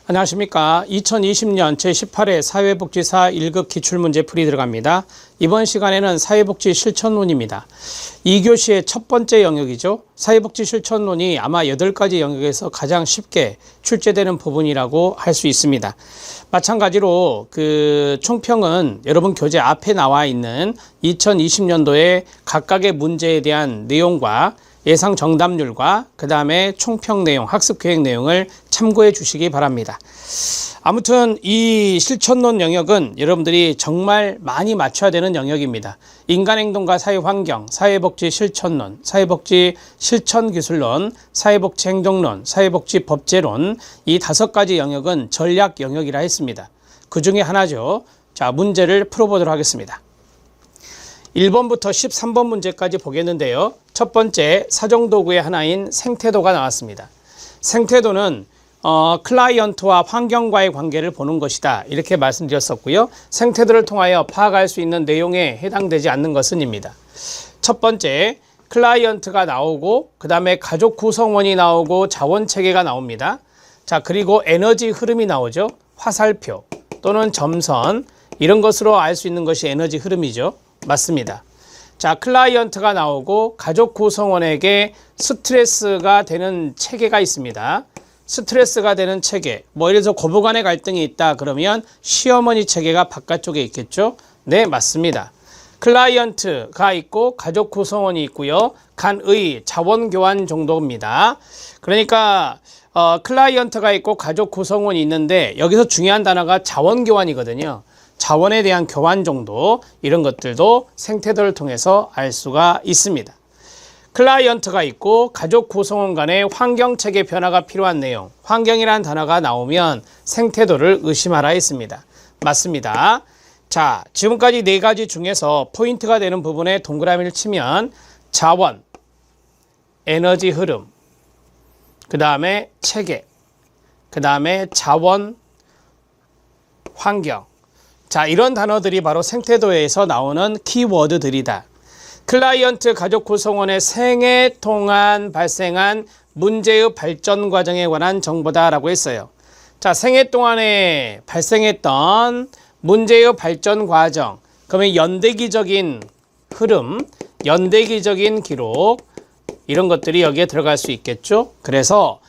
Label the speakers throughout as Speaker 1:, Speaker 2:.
Speaker 1: 안녕하십니까. 2020년 제18회 사회복지사 1급 기출문제 풀이 들어갑니다. 이번 시간에는 사회복지 실천론입니다. 2교시의 첫 번째 영역이죠. 사회복지 실천론이 아마 8가지 영역에서 가장 쉽게 출제되는 부분이라고 할 수 있습니다. 마찬가지로 총평은 여러분 교재 앞에 나와 있는 2020년도에 각각의 문제에 대한 내용과 예상 정답률과 그 다음에 총평 내용, 학습 계획 내용을 참고해 주시기 바랍니다. 아무튼 이 실천론 영역은 여러분들이 정말 많이 맞춰야 되는 영역입니다. 인간행동과 사회환경, 사회복지 실천론, 사회복지 실천기술론, 사회복지행동론, 사회복지법제론, 이 5가지 영역은 전략 영역이라 했습니다. 그 중에 하나죠. 자, 문제를 풀어보도록 하겠습니다. 1번부터 13번 문제까지 보겠는데요. 첫 번째 사정도구의 하나인 생태도가 나왔습니다. 생태도는 클라이언트와 환경과의 관계를 보는 것이다, 이렇게 말씀드렸었고요. 생태도를 통하여 파악할 수 있는 내용에 해당되지 않는 것은입니다. 첫 번째, 클라이언트가 나오고 그 다음에 가족 구성원이 나오고 자원체계가 나옵니다. 자, 그리고 에너지 흐름이 나오죠. 화살표 또는 점선, 이런 것으로 알 수 있는 것이 에너지 흐름이죠. 맞습니다. 자, 클라이언트가 나오고 가족 구성원에게 스트레스가 되는 체계가 있습니다. 스트레스가 되는 체계, 예를 들어서 고부간의 갈등이 있다 그러면 시어머니 체계가 바깥쪽에 있겠죠. 네, 맞습니다. 클라이언트가 있고 가족 구성원이 있고요. 간의 자원교환 정도입니다. 그러니까 클라이언트가 있고 가족 구성원이 있는데 여기서 중요한 단어가 자원교환이거든요. 자원에 대한 교환 정도, 이런 것들도 생태도를 통해서 알 수가 있습니다. 클라이언트가 있고 가족 구성원 간의 환경체계 변화가 필요한 내용, 환경이라는 단어가 나오면 생태도를 의심하라 했습니다. 맞습니다. 자, 지금까지 4가지 중에서 포인트가 되는 부분에 동그라미를 치면 자원, 에너지 흐름, 그 다음에 체계, 그 다음에 자원, 환경. 자, 이런 단어들이 바로 생태도에서 나오는 키워드들이다. 클라이언트 가족 구성원의 생애 동안 발생한 문제의 발전 과정에 관한 정보다라고 했어요. 자, 생애 동안에 발생했던 문제의 발전 과정, 그러면 연대기적인 흐름, 연대기적인 기록, 이런 것들이 여기에 들어갈 수 있겠죠. 그래서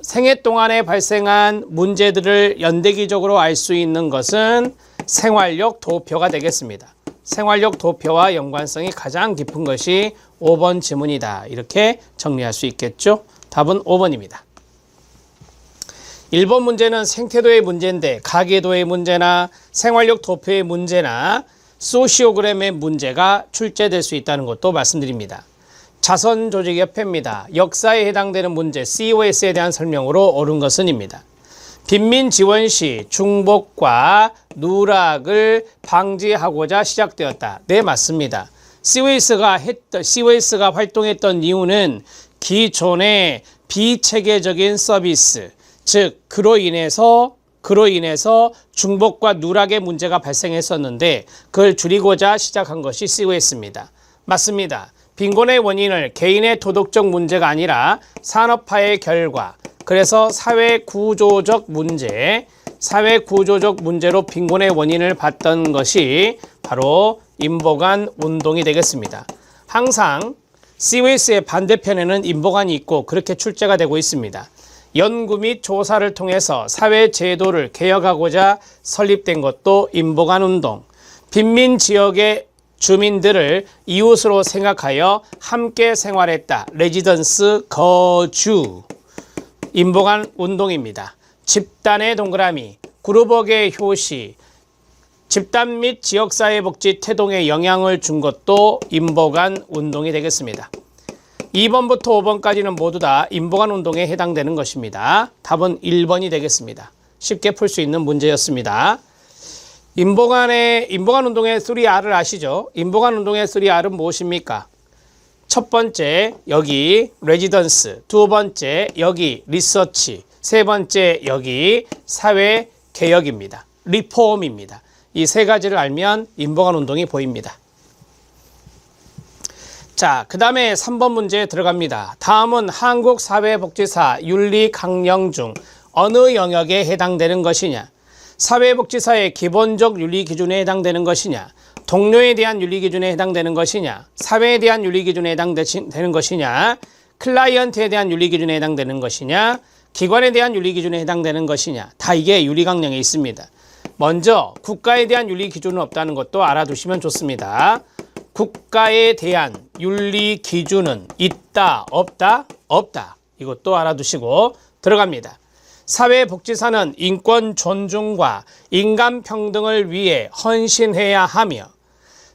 Speaker 1: 생애 동안에 발생한 문제들을 연대기적으로 알 수 있는 것은 생활력 도표가 되겠습니다. 생활력 도표와 연관성이 가장 깊은 것이 5번 지문이다, 이렇게 정리할 수 있겠죠. 답은 5번입니다. 1번 문제는 생태도의 문제인데 가계도의 문제나 생활력 도표의 문제나 소시오그램의 문제가 출제될 수 있다는 것도 말씀드립니다. 자선조직협회입니다. 역사에 해당되는 문제 COS에 대한 설명으로 옳은 것은입니다. 빈민지원 시 중복과 누락을 방지하고자 시작되었다. 네, 맞습니다. COS가 활동했던 이유는 기존의 비체계적인 서비스, 즉 그로 인해서 중복과 누락의 문제가 발생했었는데 그걸 줄이고자 시작한 것이 COS입니다. 맞습니다. 빈곤의 원인을 개인의 도덕적 문제가 아니라 산업화의 결과, 그래서 사회구조적 문제로 빈곤의 원인을 봤던 것이 바로 인보관 운동이 되겠습니다. 항상 COS의 반대편에는 인보관이 있고 그렇게 출제가 되고 있습니다. 연구 및 조사를 통해서 사회제도를 개혁하고자 설립된 것도 인보관 운동, 빈민 지역의 주민들을 이웃으로 생각하여 함께 생활했다. 레지던스 거주, 인보관 운동입니다. 집단의 동그라미, 그룹워크의 효시, 집단 및 지역사회복지 태동에 영향을 준 것도 인보관 운동이 되겠습니다. 2번부터 5번까지는 모두 다 인보관 운동에 해당되는 것입니다. 답은 1번이 되겠습니다. 쉽게 풀 수 있는 문제였습니다. 인보관 운동의 3R을 아시죠? 인보관 운동의 3R은 무엇입니까? 첫 번째 여기 레지던스, 두 번째 여기 리서치, 세 번째 여기 사회개혁입니다. 리폼입니다. 이 3가지를 알면 인보관 운동이 보입니다. 자, 그 다음에 3번 문제 들어갑니다. 다음은 한국사회복지사 윤리 강령 중 어느 영역에 해당되는 것이냐, 사회복지사의 기본적 윤리 기준에 해당되는 것이냐, 동료에 대한 윤리 기준에 해당되는 것이냐, 사회에 대한 윤리 기준에 해당되는 것이냐, 클라이언트에 대한 윤리 기준에 해당되는 것이냐, 기관에 대한 윤리 기준에 해당되는 것이냐, 다 이게 윤리 강령에 있습니다. 먼저 국가에 대한 윤리 기준은 없다는 것도 알아두시면 좋습니다. 국가에 대한 윤리 기준은 있다, 없다? 없다. 이것도 알아두시고 들어갑니다. 사회복지사는 인권 존중과 인간 평등을 위해 헌신해야 하며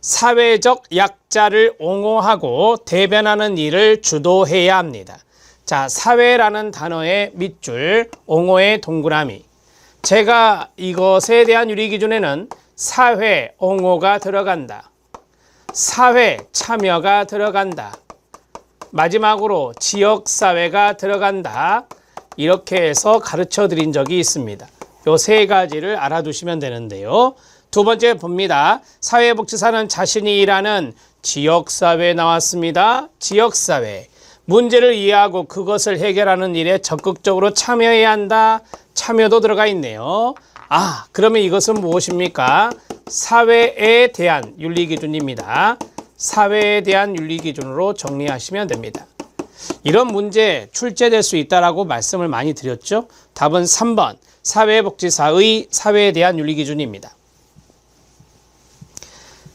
Speaker 1: 사회적 약자를 옹호하고 대변하는 일을 주도해야 합니다. 자, 사회라는 단어의 밑줄, 옹호의 동그라미. 제가 이것에 대한 윤리 기준에는 사회 옹호가 들어간다. 사회 참여가 들어간다. 마지막으로 지역사회가 들어간다. 이렇게 해서 가르쳐 드린 적이 있습니다. 요 세 가지를 알아두시면 되는데요. 두 번째 봅니다. 사회복지사는 자신이 일하는 지역사회에 나왔습니다. 지역사회. 문제를 이해하고 그것을 해결하는 일에 적극적으로 참여해야 한다. 참여도 들어가 있네요. 그러면 이것은 무엇입니까? 사회에 대한 윤리기준입니다. 사회에 대한 윤리기준으로 정리하시면 됩니다. 이런 문제 출제될 수 있다라고 말씀을 많이 드렸죠. 답은 3번 사회복지사의 사회에 대한 윤리기준입니다.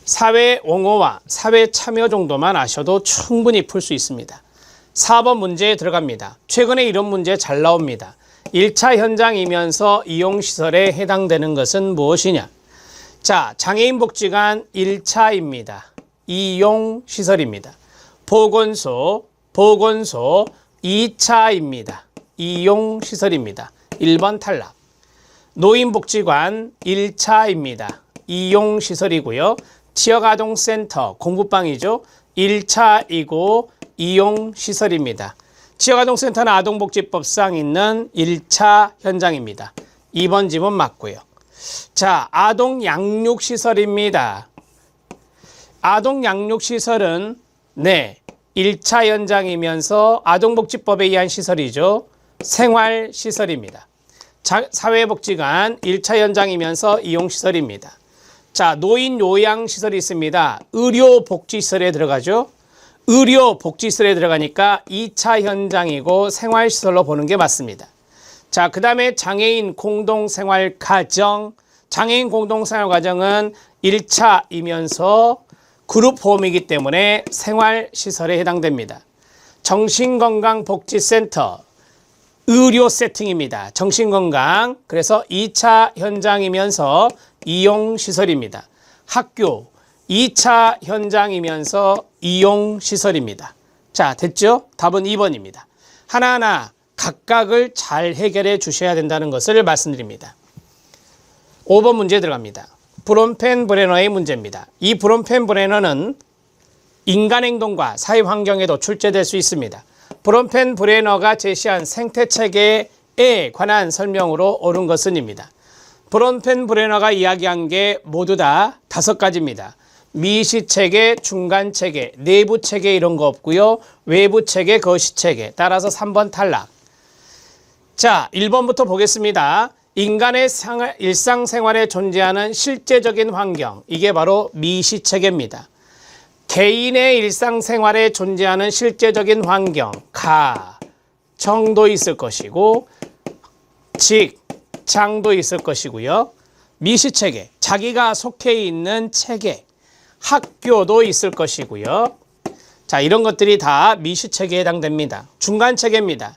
Speaker 1: 사회 옹호와 사회 참여 정도만 아셔도 충분히 풀 수 있습니다. 4번 문제에 들어갑니다. 최근에 이런 문제 잘 나옵니다. 1차 현장이면서 이용시설에 해당되는 것은 무엇이냐? 자, 장애인복지관 1차입니다. 이용시설입니다. 보건소 2차입니다. 이용시설입니다. 1번 탈락. 노인복지관 1차입니다. 이용시설이고요. 지역아동센터 공부방이죠. 1차이고 이용시설입니다. 지역아동센터는 아동복지법상 있는 1차 현장입니다. 2번 지문 맞고요. 자, 아동양육시설입니다. 아동양육시설은 1차 현장이면서 아동복지법에 의한 시설이죠. 생활시설입니다. 사회복지관 1차 현장이면서 이용시설입니다. 자, 노인요양시설이 있습니다. 의료복지시설에 들어가죠. 의료복지시설에 들어가니까 2차 현장이고 생활시설로 보는 게 맞습니다. 자, 그 다음에 장애인 공동생활가정. 장애인 공동생활가정은 1차이면서 그룹홈이기 때문에 생활시설에 해당됩니다. 정신건강복지센터. 의료 세팅입니다. 정신건강. 그래서 2차 현장이면서 이용시설입니다. 학교. 2차 현장이면서 이용시설입니다. 자, 됐죠? 답은 2번입니다. 하나하나 각각을 잘 해결해 주셔야 된다는 것을 말씀드립니다. 5번 문제 들어갑니다. 브론펜브레너의 문제입니다. 이 브론펜브레너는 인간행동과 사회환경에도 출제될 수 있습니다. 브론펜브레너가 제시한 생태체계에 관한 설명으로 옳은 것은입니다. 브론펜브레너가 이야기한 게 모두 다 5가지입니다. 미시체계, 중간체계, 내부체계 이런 거 없고요. 외부체계, 거시체계. 따라서 3번 탈락. 자, 1번부터 보겠습니다. 인간의 일상생활에 존재하는 실제적인 환경. 이게 바로 미시체계입니다. 개인의 일상생활에 존재하는 실제적인 환경. 정도 있을 것이고 장도 있을 것이고요. 미시체계, 자기가 속해 있는 체계, 학교도 있을 것이고요. 자, 이런 것들이 다 미시체계에 해당됩니다. 중간체계입니다.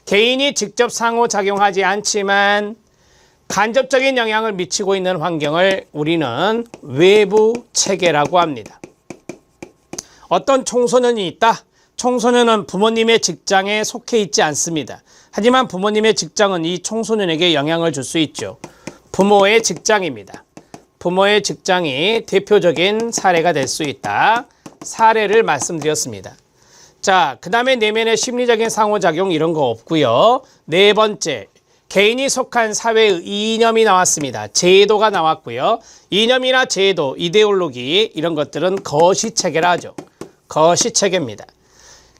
Speaker 1: 개인이 직접 상호작용하지 않지만 간접적인 영향을 미치고 있는 환경을 우리는 외부체계라고 합니다. 어떤 청소년이 있다? 청소년은 부모님의 직장에 속해 있지 않습니다. 하지만 부모님의 직장은 이 청소년에게 영향을 줄 수 있죠. 부모의 직장입니다. 부모의 직장이 대표적인 사례가 될 수 있다. 사례를 말씀드렸습니다. 자, 그 다음에 내면의 심리적인 상호작용 이런 거 없고요. 4번째, 개인이 속한 사회의 이념이 나왔습니다. 제도가 나왔고요. 이념이나 제도, 이데올로기 이런 것들은 거시체계라 하죠. 거시체계입니다.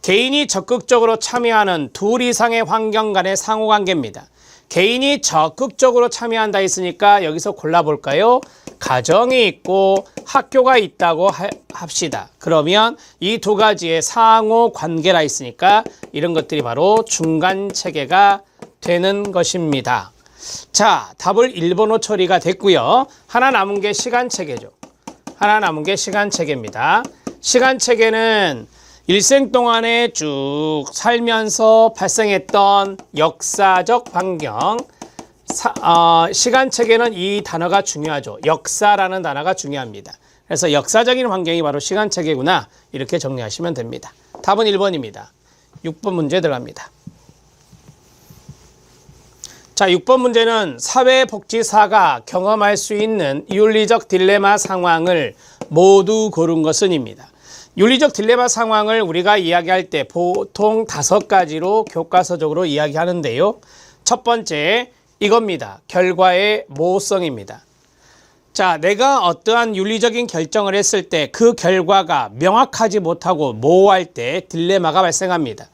Speaker 1: 개인이 적극적으로 참여하는 둘 이상의 환경 간의 상호관계입니다. 개인이 적극적으로 참여한다 했으니까 여기서 골라볼까요? 가정이 있고 학교가 있다고 합시다. 그러면 이 두 가지의 상호관계라 있으니까 이런 것들이 바로 중간체계가 되는 것입니다. 자, 답을 1번호 처리가 됐고요. 하나 남은 게 시간체계죠. 하나 남은 게 시간체계입니다. 시간체계는 일생 동안에 쭉 살면서 발생했던 역사적 환경, 시간체계는 이 단어가 중요하죠. 역사라는 단어가 중요합니다. 그래서 역사적인 환경이 바로 시간체계구나 이렇게 정리하시면 됩니다. 답은 1번입니다. 6번 문제 들어갑니다. 자, 6번 문제는 사회복지사가 경험할 수 있는 윤리적 딜레마 상황을 모두 고른 것은입니다. 윤리적 딜레마 상황을 우리가 이야기할 때 보통 5가지로 교과서적으로 이야기하는데요. 첫 번째 이겁니다. 결과의 모호성입니다. 자, 내가 어떠한 윤리적인 결정을 했을 때 그 결과가 명확하지 못하고 모호할 때 딜레마가 발생합니다.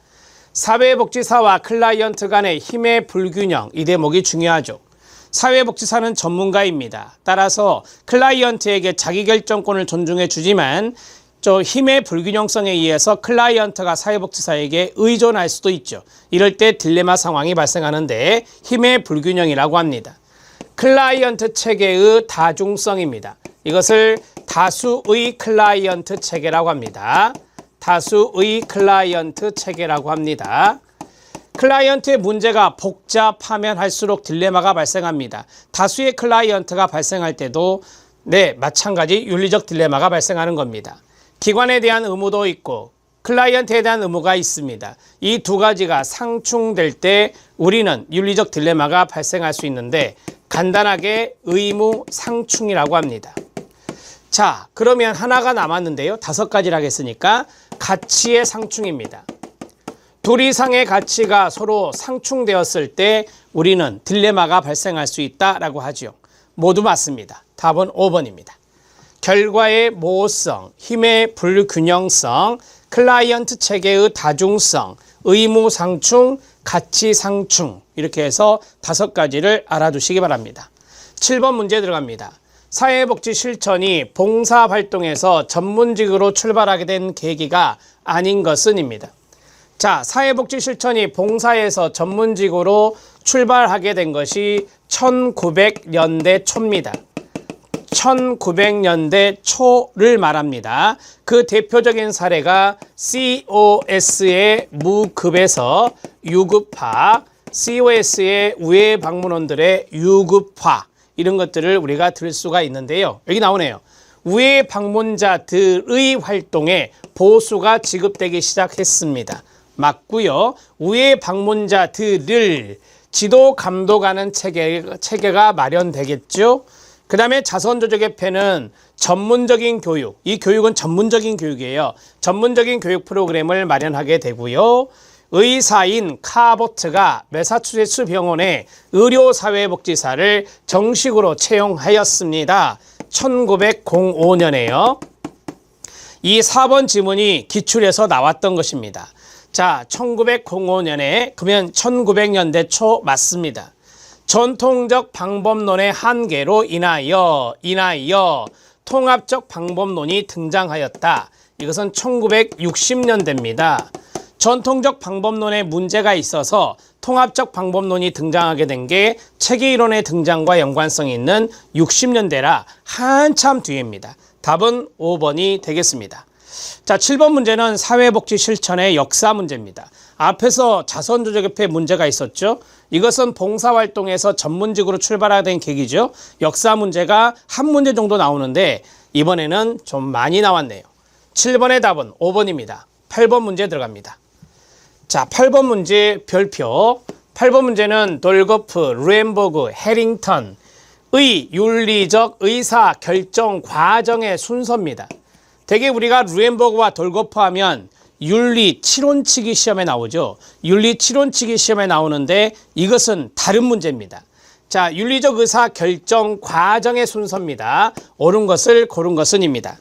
Speaker 1: 사회복지사와 클라이언트 간의 힘의 불균형, 이 대목이 중요하죠. 사회복지사는 전문가입니다. 따라서 클라이언트에게 자기결정권을 존중해 주지만 힘의 불균형성에 의해서 클라이언트가 사회복지사에게 의존할 수도 있죠. 이럴 때 딜레마 상황이 발생하는데 힘의 불균형이라고 합니다. 클라이언트 체계의 다중성입니다. 이것을 다수의 클라이언트 체계라고 합니다. 다수의 클라이언트 체계라고 합니다. 클라이언트의 문제가 복잡하면 할수록 딜레마가 발생합니다. 다수의 클라이언트가 발생할 때도 마찬가지 윤리적 딜레마가 발생하는 겁니다. 기관에 대한 의무도 있고 클라이언트에 대한 의무가 있습니다. 이 두 가지가 상충될 때 우리는 윤리적 딜레마가 발생할 수 있는데 간단하게 의무 상충이라고 합니다. 자, 그러면 하나가 남았는데요. 5가지를 하겠으니까 가치의 상충입니다. 둘 이상의 가치가 서로 상충되었을 때 우리는 딜레마가 발생할 수 있다라고 하죠. 모두 맞습니다. 답은 5번입니다. 결과의 모호성, 힘의 불균형성, 클라이언트 체계의 다중성, 의무 상충, 가치 상충 이렇게 해서 5가지를 알아두시기 바랍니다. 7번 문제 들어갑니다. 사회복지 실천이 봉사활동에서 전문직으로 출발하게 된 계기가 아닌 것은입니다. 자, 사회복지 실천이 봉사에서 전문직으로 출발하게 된 것이 1900년대 초입니다. 1900년대 초를 말합니다. 그 대표적인 사례가 COS의 무급에서 유급화, COS의 우회 방문원들의 유급화 이런 것들을 우리가 들을 수가 있는데요. 여기 나오네요. 우회 방문자들의 활동에 보수가 지급되기 시작했습니다. 맞고요. 우회 방문자들을 지도 감독하는 체계가 마련되겠죠. 그 다음에 자선조직협회는 전문적인 교육, 이 교육은 전문적인 교육이에요. 전문적인 교육 프로그램을 마련하게 되고요. 의사인 카보트가 매사추세츠 병원의 의료사회복지사를 정식으로 채용하였습니다. 1905년에요. 이 4번 지문이 기출에서 나왔던 것입니다. 자, 1905년에 그러면 1900년대 초 맞습니다. 전통적 방법론의 한계로 인하여 통합적 방법론이 등장하였다. 이것은 1960년대입니다. 전통적 방법론에 문제가 있어서 통합적 방법론이 등장하게 된 게 체계이론의 등장과 연관성이 있는 60년대라 한참 뒤입니다. 답은 5번이 되겠습니다. 자, 7번 문제는 사회복지 실천의 역사 문제입니다. 앞에서 자선조직협회 문제가 있었죠. 이것은 봉사활동에서 전문직으로 출발하게 된 계기죠. 역사 문제가 한 문제 정도 나오는데 이번에는 좀 많이 나왔네요. 7번의 답은 5번입니다. 8번 문제 들어갑니다. 자, 8번 문제 별표. 8번 문제는 돌거프, 루엠버그, 해링턴의 윤리적 의사 결정 과정의 순서입니다. 대개 우리가 루엠버그와 돌거프 하면 윤리 치론치기 시험에 나오죠. 윤리 치론치기 시험에 나오는데 이것은 다른 문제입니다. 자, 윤리적 의사 결정 과정의 순서입니다. 옳은 것을 고른 것은입니다.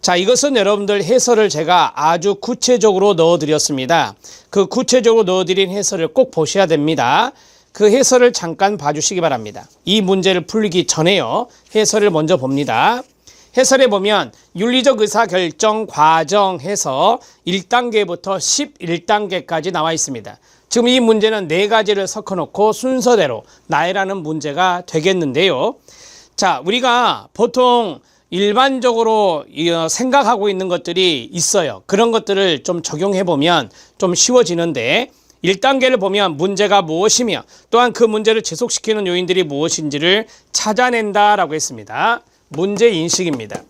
Speaker 1: 자, 이것은 여러분들 해설을 제가 아주 구체적으로 넣어드렸습니다. 그 구체적으로 넣어드린 해설을 꼭 보셔야 됩니다. 그 해설을 잠깐 봐주시기 바랍니다. 이 문제를 풀기 전에요. 해설을 먼저 봅니다. 해설에 보면 윤리적 의사결정 과정에서 1단계부터 11단계까지 나와 있습니다. 지금 이 문제는 4가지를 섞어놓고 순서대로 나열하는 문제가 되겠는데요. 자, 우리가 보통 일반적으로 생각하고 있는 것들이 있어요. 그런 것들을 좀 적용해 보면 좀 쉬워지는데 1단계를 보면 문제가 무엇이며 또한 그 문제를 지속시키는 요인들이 무엇인지를 찾아낸다라고 했습니다. 문제 인식입니다.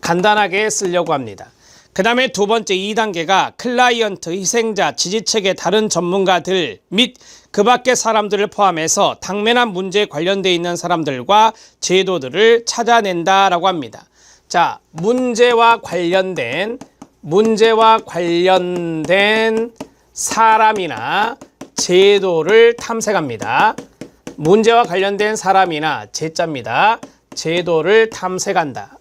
Speaker 1: 간단하게 쓰려고 합니다. 그 다음에 두 번째 2단계가 클라이언트, 희생자, 지지책의 다른 전문가들 및 그 밖의 사람들을 포함해서 당면한 문제에 관련되어 있는 사람들과 제도들을 찾아낸다라고 합니다. 자, 문제와 관련된 사람이나 제도를 탐색합니다. 문제와 관련된 사람이나 제자입니다. 제도를 탐색한다.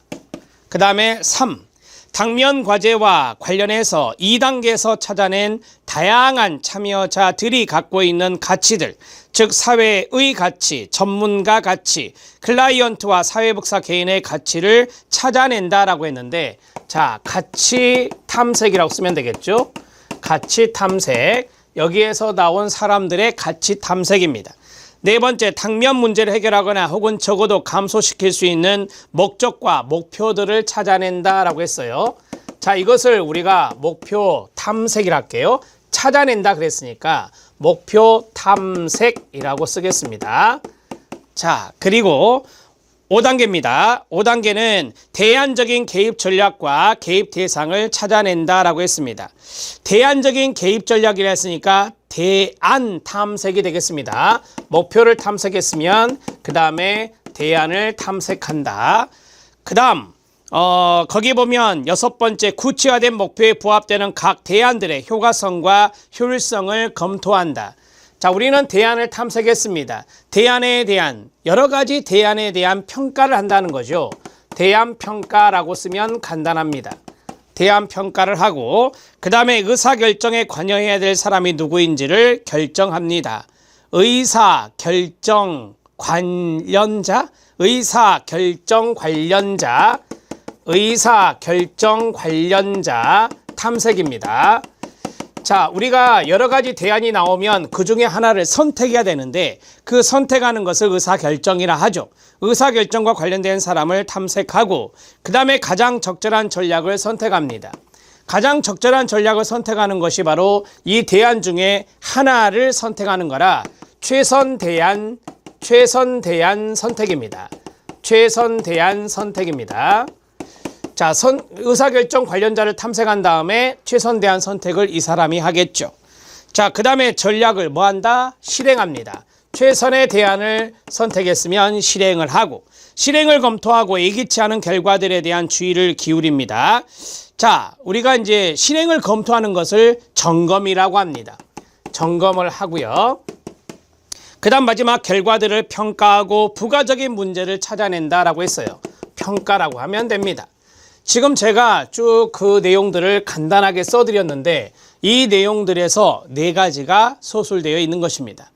Speaker 1: 그 다음에 3. 당면 과제와 관련해서 2단계에서 찾아낸 다양한 참여자들이 갖고 있는 가치들, 즉 사회의 가치, 전문가 가치, 클라이언트와 사회복사 개인의 가치를 찾아낸다라고 했는데, 자, 가치 탐색이라고 쓰면 되겠죠. 가치 탐색, 여기에서 나온 사람들의 가치 탐색입니다. 네 번째, 당면 문제를 해결하거나 혹은 적어도 감소시킬 수 있는 목적과 목표들을 찾아낸다라고 했어요. 자, 이것을 우리가 목표 탐색이라 할게요. 찾아낸다 그랬으니까 목표 탐색이라고 쓰겠습니다. 자, 그리고 5단계입니다. 5단계는 대안적인 개입 전략과 개입 대상을 찾아낸다라고 했습니다. 대안적인 개입 전략이라 했으니까 대안 탐색이 되겠습니다. 목표를 탐색했으면 그 다음에 대안을 탐색한다. 그 다음 거기 보면 6번째, 구체화된 목표에 부합되는 각 대안들의 효과성과 효율성을 검토한다. 자, 우리는 대안을 탐색했습니다. 대안에 대한 여러 가지 대안에 대한 평가를 한다는 거죠. 대안 평가라고 쓰면 간단합니다. 대안 평가를 하고 그 다음에 의사결정에 관여해야 될 사람이 누구인지를 결정합니다. 의사결정 관련자, 의사결정 관련자 탐색입니다. 자, 우리가 여러 가지 대안이 나오면 그 중에 하나를 선택해야 되는데 그 선택하는 것을 의사결정이라 하죠. 의사결정과 관련된 사람을 탐색하고 그 다음에 가장 적절한 전략을 선택합니다. 가장 적절한 전략을 선택하는 것이 바로 이 대안 중에 하나를 선택하는 거라 최선 대안 선택입니다. 최선 대안 선택입니다. 자, 의사결정 관련자를 탐색한 다음에 최선 대안 선택을 이 사람이 하겠죠. 자, 그 다음에 전략을 뭐 한다? 실행합니다. 최선의 대안을 선택했으면 실행을 하고 실행을 검토하고 예기치 않은 결과들에 대한 주의를 기울입니다. 자, 우리가 이제 실행을 검토하는 것을 점검이라고 합니다. 점검을 하고요. 그 다음 마지막 결과들을 평가하고 부가적인 문제를 찾아낸다라고 했어요. 평가라고 하면 됩니다. 지금 제가 쭉 그 내용들을 간단하게 써드렸는데 이 내용들에서 4가지가 소술되어 있는 것입니다.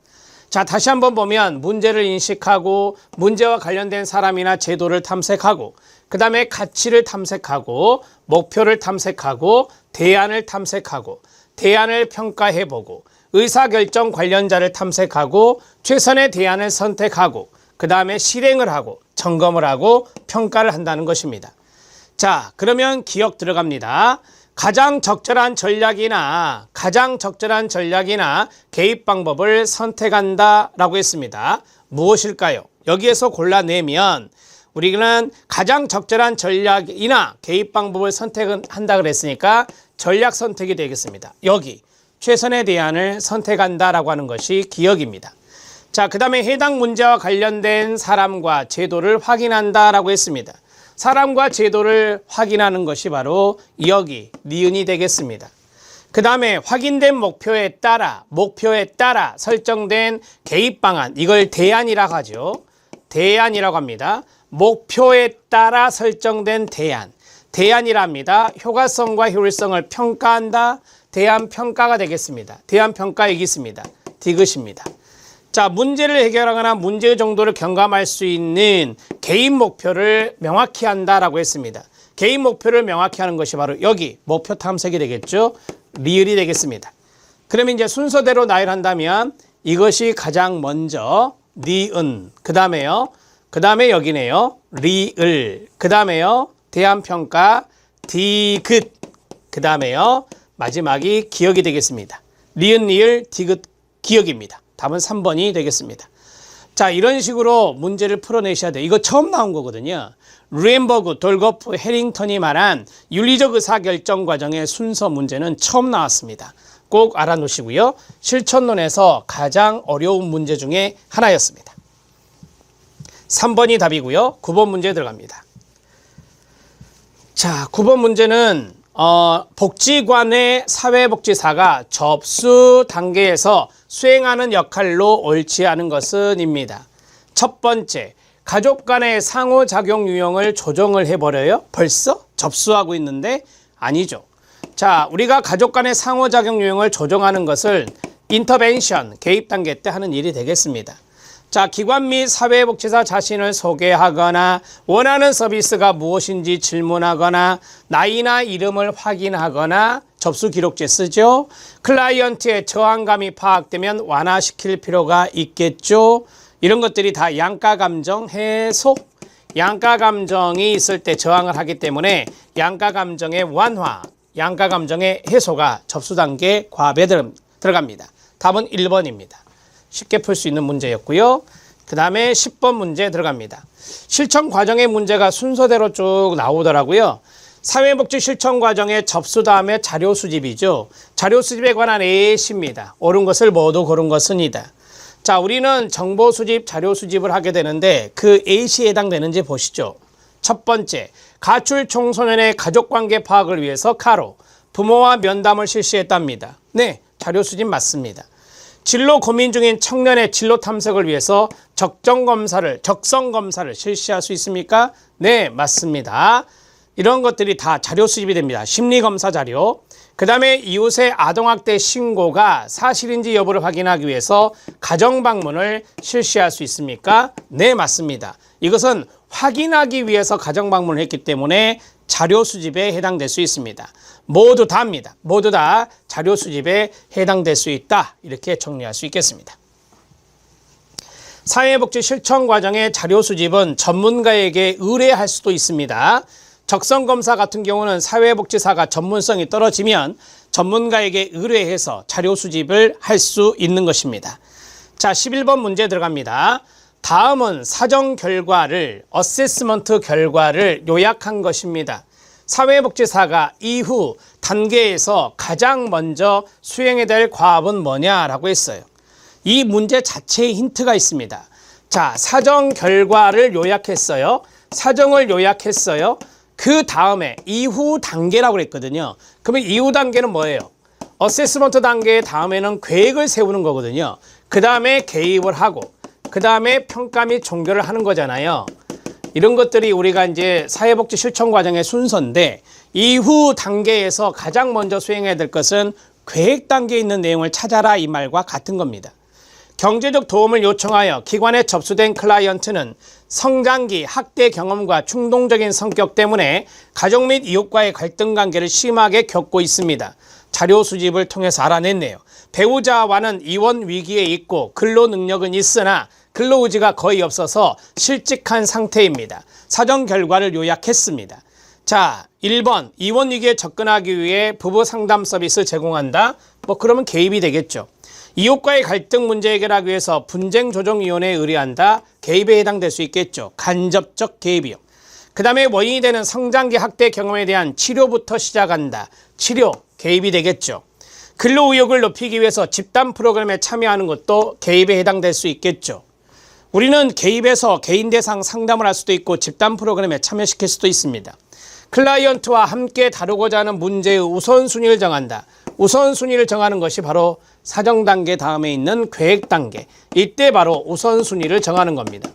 Speaker 1: 자, 다시 한번 보면 문제를 인식하고 문제와 관련된 사람이나 제도를 탐색하고 그 다음에 가치를 탐색하고 목표를 탐색하고 대안을 탐색하고 대안을 평가해보고 의사결정 관련자를 탐색하고 최선의 대안을 선택하고 그 다음에 실행을 하고 점검을 하고 평가를 한다는 것입니다. 자, 그러면 기억 들어갑니다. 가장 적절한 전략이나 개입 방법을 선택한다라고 했습니다. 무엇일까요? 여기에서 골라내면 우리는 가장 적절한 전략이나 개입 방법을 선택한다 그랬으니까 전략 선택이 되겠습니다. 여기 최선의 대안을 선택한다라고 하는 것이 기억입니다. 자, 그 다음에 해당 문제와 관련된 사람과 제도를 확인한다라고 했습니다. 사람과 제도를 확인하는 것이 바로 여기 니은이 되겠습니다. 그 다음에 확인된 목표에 따라 설정된 개입 방안, 이걸 대안이라고 하죠. 대안이라고 합니다. 목표에 따라 설정된 대안. 대안이랍니다. 효과성과 효율성을 평가한다. 대안평가가 되겠습니다. 대안평가액이 있습니다. 디귿입니다. 자, 문제를 해결하거나 문제의 정도를 경감할 수 있는 개인 목표를 명확히 한다라고 했습니다. 개인 목표를 명확히 하는 것이 바로 여기 목표 탐색이 되겠죠. 리을이 되겠습니다. 그러면 이제 순서대로 나열한다면 이것이 가장 먼저 니은, 그 다음에요. 그 다음에 여기네요. 리을, 그 다음에요. 대안평가, 디귿, 그 다음에요. 마지막이 기억이 되겠습니다. 리은, 리을, 디귿, 기억입니다. 답은 3번이 되겠습니다. 자, 이런 식으로 문제를 풀어내셔야 돼요. 이거 처음 나온 거거든요. 루엠버그, 돌거프, 해링턴이 말한 윤리적 의사결정 과정의 순서 문제는 처음 나왔습니다. 꼭 알아놓으시고요. 실천론에서 가장 어려운 문제 중에 하나였습니다. 3번이 답이고요. 9번 문제 들어갑니다. 자, 9번 문제는 복지관의 사회복지사가 접수 단계에서 수행하는 역할로 옳지 않은 것은 입니다. 첫 번째, 가족 간의 상호작용 유형을 조정을 해버려요? 벌써? 접수하고 있는데? 아니죠. 자, 우리가 가족 간의 상호작용 유형을 조정하는 것을 인터벤션, 개입 단계 때 하는 일이 되겠습니다. 자, 기관 및 사회복지사 자신을 소개하거나 원하는 서비스가 무엇인지 질문하거나 나이나 이름을 확인하거나 접수 기록지 쓰죠. 클라이언트의 저항감이 파악되면 완화시킬 필요가 있겠죠. 이런 것들이 다 양가감정 해소, 양가감정이 있을 때 저항을 하기 때문에 양가감정의 완화, 양가감정의 해소가 접수 단계 과업에 들어갑니다. 답은 1번입니다. 쉽게 풀 수 있는 문제였고요. 그 다음에 10번 문제 들어갑니다. 실천 과정의 문제가 순서대로 쭉 나오더라고요. 사회복지 실천 과정의 접수 다음에 자료 수집이죠. 자료 수집에 관한 예시입니다. 옳은 것을 모두 고른 것은이다. 자, 우리는 정보 수집, 자료 수집을 하게 되는데 그 A시에 해당되는지 보시죠. 첫 번째, 가출 청소년의 가족관계 파악을 위해서 가로, 부모와 면담을 실시했답니다. 네, 자료 수집 맞습니다. 진로 고민 중인 청년의 진로 탐색을 위해서 적성 검사를 실시할 수 있습니까? 네, 맞습니다. 이런 것들이 다 자료 수집이 됩니다. 심리검사 자료. 그 다음에 이웃의 아동학대 신고가 사실인지 여부를 확인하기 위해서 가정방문을 실시할 수 있습니까? 네, 맞습니다. 이것은 확인하기 위해서 가정방문을 했기 때문에 자료 수집에 해당될 수 있습니다. 모두 다입니다. 모두 다 자료 수집에 해당될 수 있다. 이렇게 정리할 수 있겠습니다. 사회복지 실천 과정의 자료 수집은 전문가에게 의뢰할 수도 있습니다. 적성검사 같은 경우는 사회복지사가 전문성이 떨어지면 전문가에게 의뢰해서 자료 수집을 할 수 있는 것입니다. 자, 11번 문제 들어갑니다. 다음은 사정 결과를, 어세스먼트 결과를 요약한 것입니다. 사회복지사가 이후 단계에서 가장 먼저 수행해야 될 과업은 뭐냐라고 했어요. 이 문제 자체에 힌트가 있습니다. 자, 사정 결과를 요약했어요. 사정을 요약했어요. 그 다음에 이후 단계라고 그랬거든요. 그러면 이후 단계는 뭐예요? 어세스먼트 단계의 다음에는 계획을 세우는 거거든요. 그 다음에 개입을 하고, 그 다음에 평가 및 종결을 하는 거잖아요. 이런 것들이 우리가 이제 사회복지 실천 과정의 순서인데, 이후 단계에서 가장 먼저 수행해야 될 것은 계획 단계에 있는 내용을 찾아라, 이 말과 같은 겁니다. 경제적 도움을 요청하여 기관에 접수된 클라이언트는 성장기 학대 경험과 충동적인 성격 때문에 가족 및 이웃과의 갈등 관계를 심하게 겪고 있습니다. 자료 수집을 통해서 알아냈네요. 배우자와는 이혼 위기에 있고 근로 능력은 있으나 근로 의지가 거의 없어서 실직한 상태입니다. 사정 결과를 요약했습니다. 자, 1번 이혼 위기에 접근하기 위해 부부 상담 서비스 제공한다. 그러면 개입이 되겠죠. 이웃과의 갈등 문제 해결하기 위해서 분쟁조정위원회에 의뢰한다. 개입에 해당될 수 있겠죠. 간접적 개입이요. 그 다음에 원인이 되는 성장기 학대 경험에 대한 치료부터 시작한다. 치료, 개입이 되겠죠. 근로의욕을 높이기 위해서 집단 프로그램에 참여하는 것도 개입에 해당될 수 있겠죠. 우리는 개입해서 개인 대상 상담을 할 수도 있고 집단 프로그램에 참여시킬 수도 있습니다. 클라이언트와 함께 다루고자 하는 문제의 우선순위를 정한다. 우선순위를 정하는 것이 바로 사정 단계 다음에 있는 계획 단계. 이때 바로 우선순위를 정하는 겁니다.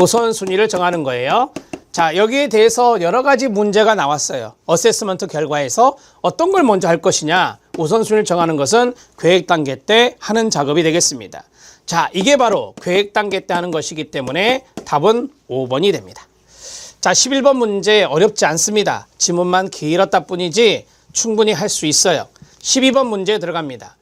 Speaker 1: 우선순위를 정하는 거예요. 자, 여기에 대해서 여러 가지 문제가 나왔어요. 어세스먼트 결과에서 어떤 걸 먼저 할 것이냐, 우선순위를 정하는 것은 계획 단계 때 하는 작업이 되겠습니다. 자, 이게 바로 계획 단계 때 하는 것이기 때문에 답은 5번이 됩니다. 자, 11번 문제 어렵지 않습니다. 지문만 길었다 뿐이지 충분히 할 수 있어요. 12번 문제 들어갑니다.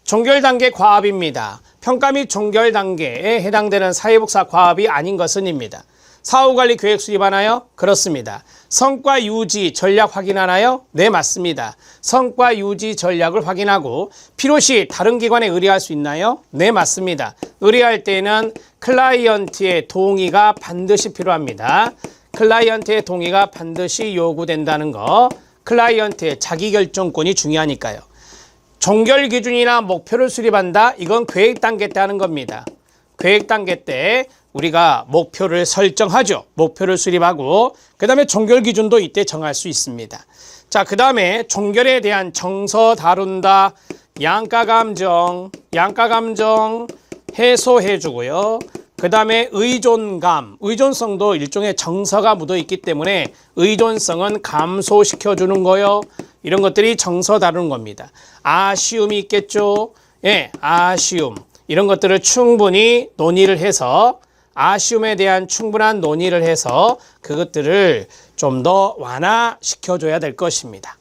Speaker 1: 종결 단계 과업입니다. 평가 및 종결 단계에 해당되는 사회복사 과업이 아닌 것은입니다. 사후관리 계획 수립하나요? 그렇습니다. 성과 유지 전략 확인하나요? 네, 맞습니다. 성과 유지 전략을 확인하고 필요시 다른 기관에 의뢰할 수 있나요? 네, 맞습니다. 의뢰할 때는 클라이언트의 동의가 반드시 필요합니다. 클라이언트의 동의가 반드시 요구된다는 거, 클라이언트의 자기결정권이 중요하니까요. 종결 기준이나 목표를 수립한다. 이건 계획 단계 때 하는 겁니다. 계획 단계 때 우리가 목표를 설정하죠. 목표를 수립하고 그 다음에 종결 기준도 이때 정할 수 있습니다. 자, 그 다음에 종결에 대한 정서 다룬다. 양가감정 해소해 주고요. 그 다음에 의존성도 일종의 정서가 묻어 있기 때문에 의존성은 감소시켜 주는 거요. 이런 것들이 정서 다루는 겁니다. 아쉬움이 있겠죠. 예, 아쉬움. 이런 것들을 충분히 논의를 해서, 아쉬움에 대한 충분한 논의를 해서 그것들을 좀 더 완화시켜줘야 될 것입니다.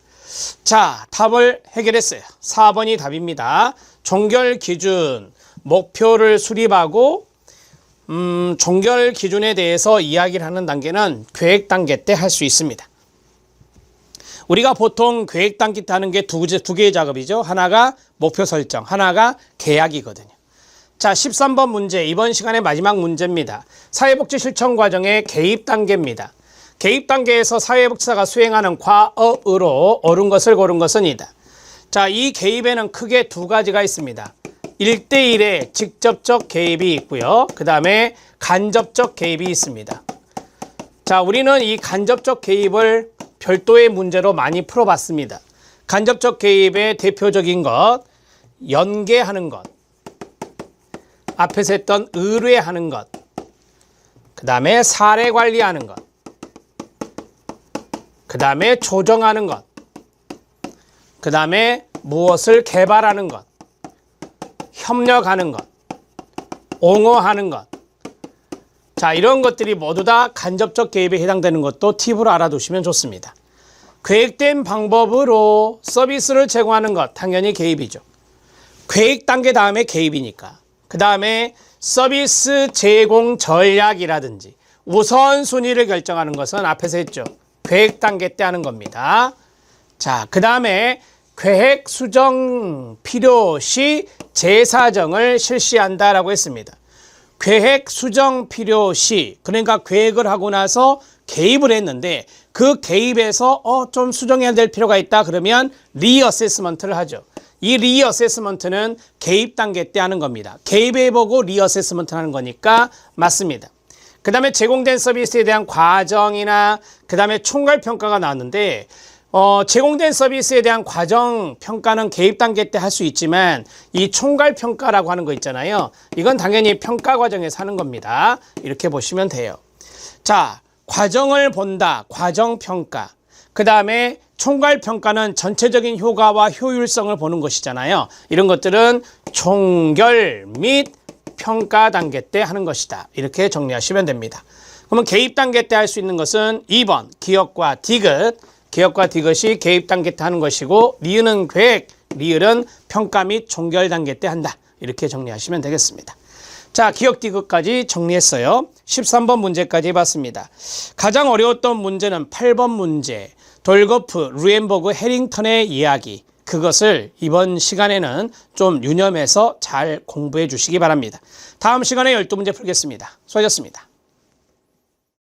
Speaker 1: 자, 답을 해결했어요. 4번이 답입니다. 종결 기준, 목표를 수립하고 종결 기준에 대해서 이야기를 하는 단계는 계획 단계 때 할 수 있습니다. 우리가 보통 계획 단계 때 하는 게 두 개의 작업이죠. 하나가 목표 설정, 하나가 계약이거든요. 자, 13번 문제, 이번 시간의 마지막 문제입니다. 사회복지 실천 과정의 개입 단계입니다. 개입 단계에서 사회복지사가 수행하는 과업으로 옳은 것을 고른 것은이다. 자, 이 개입에는 크게 두 가지가 있습니다. 1대1의 직접적 개입이 있고요. 그 다음에 간접적 개입이 있습니다. 자, 우리는 이 간접적 개입을 별도의 문제로 많이 풀어봤습니다. 간접적 개입의 대표적인 것, 연계하는 것, 앞에서 했던 의뢰하는 것, 그 다음에 사례 관리하는 것, 그 다음에 조정하는 것, 그 다음에 무엇을 개발하는 것, 협력하는 것, 옹호하는 것. 자, 이런 것들이 모두 다 간접적 개입에 해당되는 것도 팁으로 알아두시면 좋습니다. 계획된 방법으로 서비스를 제공하는 것, 당연히 개입이죠. 계획 단계 다음에 개입이니까. 그 다음에 서비스 제공 전략이라든지 우선순위를 결정하는 것은 앞에서 했죠. 계획 단계 때 하는 겁니다. 자, 그 다음에 계획 수정 필요시 재사정을 실시한다라고 했습니다. 계획 수정 필요시, 그러니까 계획을 하고 나서 개입을 했는데 그 개입에서 좀 수정해야 될 필요가 있다 그러면 리어세스먼트를 하죠. 이 리어세스먼트는 개입 단계 때 하는 겁니다. 개입해보고 리어세스먼트 하는 거니까 맞습니다. 그 다음에 제공된 서비스에 대한 과정이나 그 다음에 총괄평가가 나왔는데 제공된 서비스에 대한 과정 평가는 개입 단계 때 할 수 있지만 이 총괄평가라고 하는 거 있잖아요. 이건 당연히 평가 과정에서 하는 겁니다. 이렇게 보시면 돼요. 자, 과정을 본다. 과정평가. 그 다음에 총괄평가는 전체적인 효과와 효율성을 보는 것이잖아요. 이런 것들은 종결 및 평가 단계 때 하는 것이다. 이렇게 정리하시면 됩니다. 그러면 개입 단계 때 할 수 있는 것은 2번 기업과 디귿. 기업과 디귿이 개입 단계 때 하는 것이고 리을은 계획, 리을은 평가 및 종결 단계 때 한다. 이렇게 정리하시면 되겠습니다. 자, 기업 디귿까지 정리했어요. 13번 문제까지 해봤습니다. 가장 어려웠던 문제는 8번 문제. 돌거프, 루엠버그, 해링턴의 이야기. 그것을 이번 시간에는 좀 유념해서 잘 공부해 주시기 바랍니다. 다음 시간에 12문제 풀겠습니다. 수고하셨습니다.